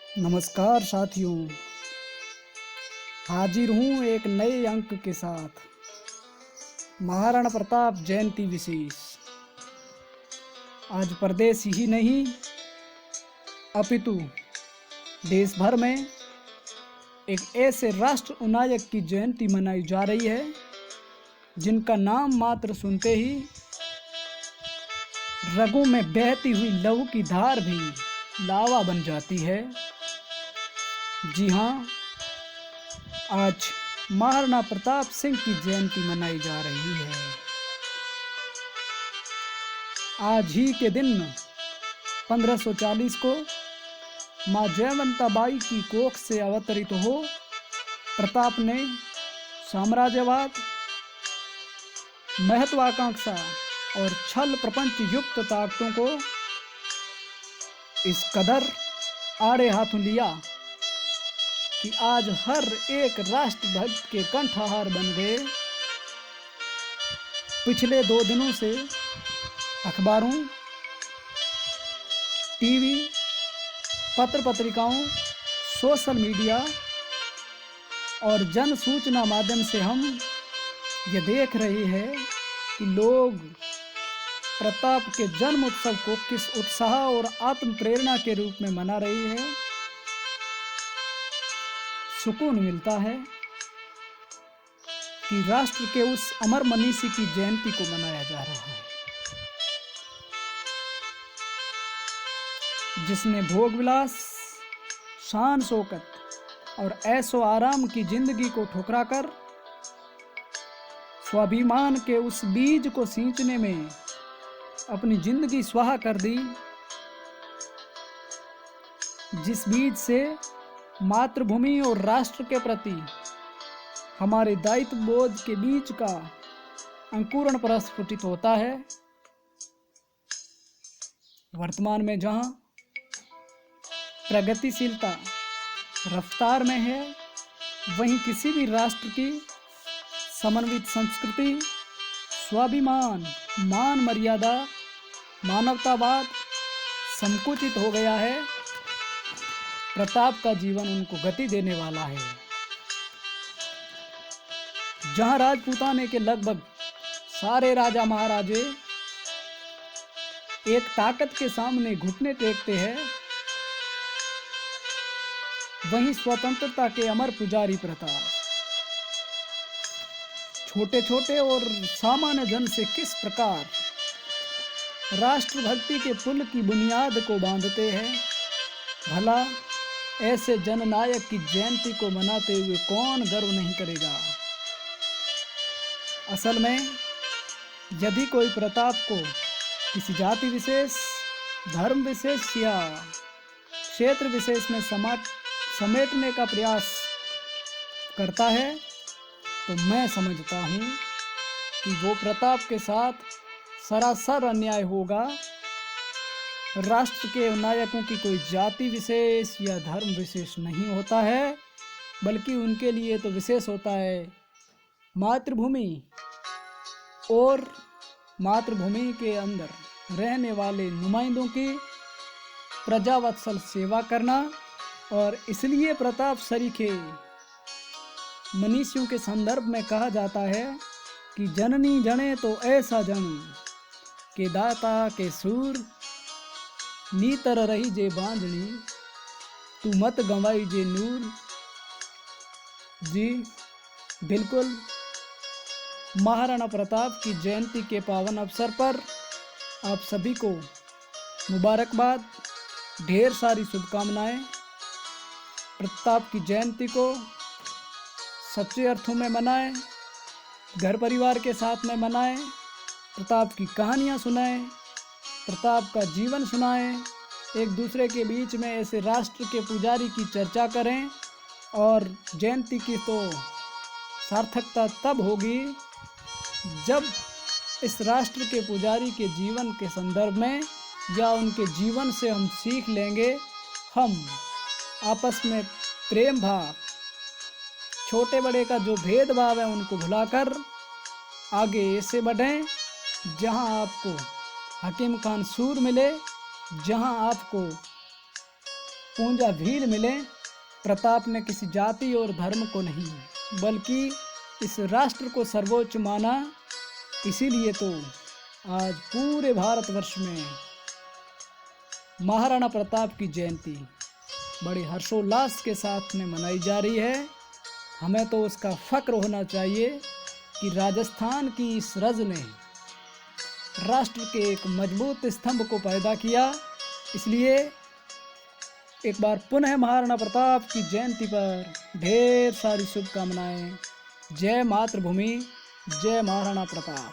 नमस्कार साथियों, हाजिर हूँ एक नए अंक के साथ। महाराणा प्रताप जयंती विशेष। आज प्रदेश ही नहीं अपितु देश भर में एक ऐसे राष्ट्र नायक की जयंती मनाई जा रही है जिनका नाम मात्र सुनते ही रगों में बहती हुई लहू की धार भी लावा बन जाती है। जी हाँ, आज महाराणा प्रताप सिंह की जयंती मनाई जा रही है। आज ही के दिन 1540 को माँ जयवंता बाई की कोख से अवतरित हो प्रताप ने साम्राज्यवाद, महत्वाकांक्षा और छल प्रपंच युक्त ताकतों को इस कदर आड़े हाथों लिया कि आज हर एक राष्ट्रभक्त के कंठहार बन गए। पिछले 2 दिनों से अखबारों, टीवी, पत्र पत्रिकाओं, सोशल मीडिया और जन सूचना माध्यम से हम ये देख रहे हैं कि लोग प्रताप के जन्म उत्सव को किस उत्साह और आत्म प्रेरणा के रूप में मना रही है। सुकून मिलता है कि राष्ट्र के उस अमर मनीषी की जयंती को मनाया जा रहा है जिसने भोग विलास, शान शौकत और ऐशो आराम की जिंदगी को ठुकराकर स्वाभिमान के उस बीज को सींचने में अपनी जिंदगी स्वाहा कर दी, जिस बीज से मातृभूमि और राष्ट्र के प्रति हमारे दायित्व बोध के बीच का अंकुरण प्रस्फुटित होता है। वर्तमान में जहां प्रगतिशीलता रफ्तार में है, वहीं किसी भी राष्ट्र की समन्वित संस्कृति, स्वाभिमान, मान मर्यादा, मानवतावाद संकुचित हो गया है। प्रताप का जीवन उनको गति देने वाला है। जहां राजपूताने के लगभग सारे राजा महाराजे एक ताकत के सामने घुटने टेकते हैं, वहीं स्वतंत्रता के अमर पुजारी प्रताप छोटे छोटे और सामान्य जन से किस प्रकार राष्ट्रभक्ति के पुल की बुनियाद को बांधते हैं। भला ऐसे जननायक की जयंती को मनाते हुए कौन गर्व नहीं करेगा। असल में यदि कोई प्रताप को किसी जाति विशेष, धर्म विशेष या क्षेत्र विशेष में समेटने का प्रयास करता है, तो मैं समझता हूँ कि वो प्रताप के साथ सरासर अन्याय होगा। राष्ट्र के नायकों की कोई जाति विशेष या धर्म विशेष नहीं होता है, बल्कि उनके लिए तो विशेष होता है मातृभूमि और मातृभूमि के अंदर रहने वाले नुमाइंदों की प्रजावत्सल सेवा करना। और इसलिए प्रताप सरीखे मनीषियों के संदर्भ में कहा जाता है कि जननी जने तो ऐसा जन के दाता के सूर, नीतर रही जे बांझनी तू मत गंवाई जे नूर। जी बिल्कुल, महाराणा प्रताप की जयंती के पावन अवसर पर आप सभी को मुबारकबाद, ढेर सारी शुभकामनाएं। प्रताप की जयंती को सच्चे अर्थों में मनाएं, घर परिवार के साथ में मनाएं, प्रताप की कहानियां सुनाएं, प्रताप का जीवन सुनाएं, एक दूसरे के बीच में ऐसे राष्ट्र के पुजारी की चर्चा करें। और जयंती की तो सार्थकता तब होगी जब इस राष्ट्र के पुजारी के जीवन के संदर्भ में या उनके जीवन से हम सीख लेंगे। हम आपस में प्रेम भाव, छोटे बड़े का जो भेदभाव है उनको भुलाकर आगे ऐसे बढ़ें जहां आपको हकीम खान सूर मिले, जहां आपको पूंजा भील मिले, प्रताप ने किसी जाति और धर्म को नहीं बल्कि इस राष्ट्र को सर्वोच्च माना। इसीलिए तो आज पूरे भारतवर्ष में महाराणा प्रताप की जयंती बड़े हर्षोल्लास के साथ में मनाई जा रही है। हमें तो उसका फक्र होना चाहिए कि राजस्थान की इस रज ने राष्ट्र के एक मजबूत स्तंभ को पैदा किया। इसलिए एक बार पुनः महाराणा प्रताप की जयंती पर ढेर सारी शुभकामनाएं। जय मातृभूमि, जय महाराणा प्रताप।